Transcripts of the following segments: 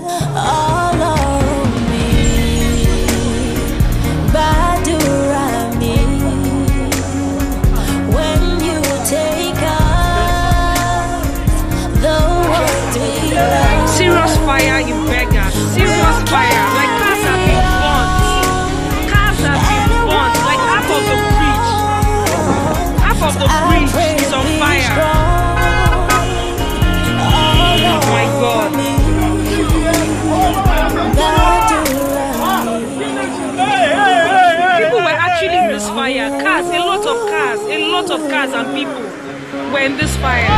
all over me. Badurami, when you take us, the world we love. Serious fire in Berger. Serious fire. Like cars have been burnt. Cars have been burnt. Like half of the bridge. Half of the bridge is on fire. Oh my God. People were actually in this fire. Cars, a lot of cars and people were in this fire.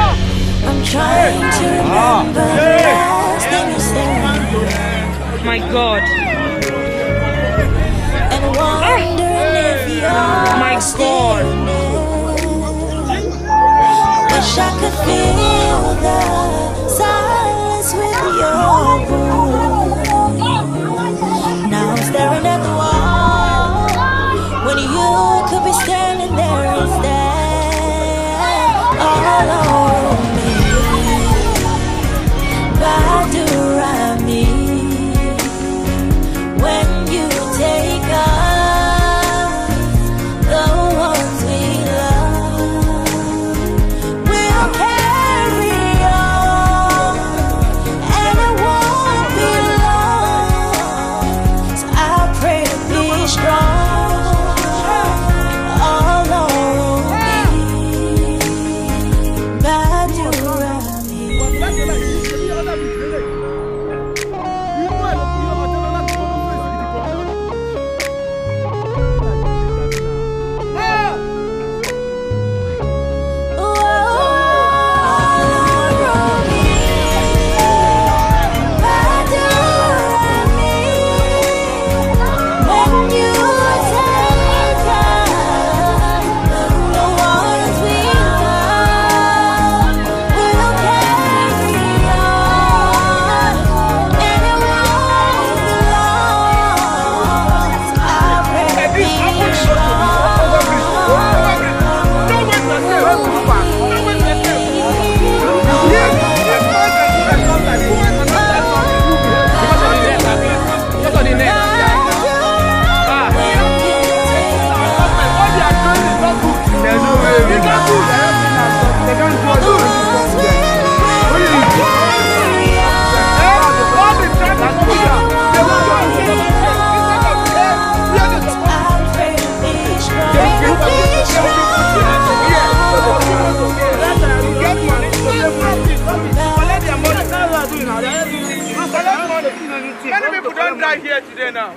I'm trying to remember the last thing you said. My God. And wondering if you're My God. Wish I could feel the silence with your voice. Now I'm staring at the wall when you could be standing there instead. All over me, Badurami, when you take us, the ones we love, we'll carry on, and it won't be long. So I pray to be strong, all over me, Badurami. Many people don't die here today now.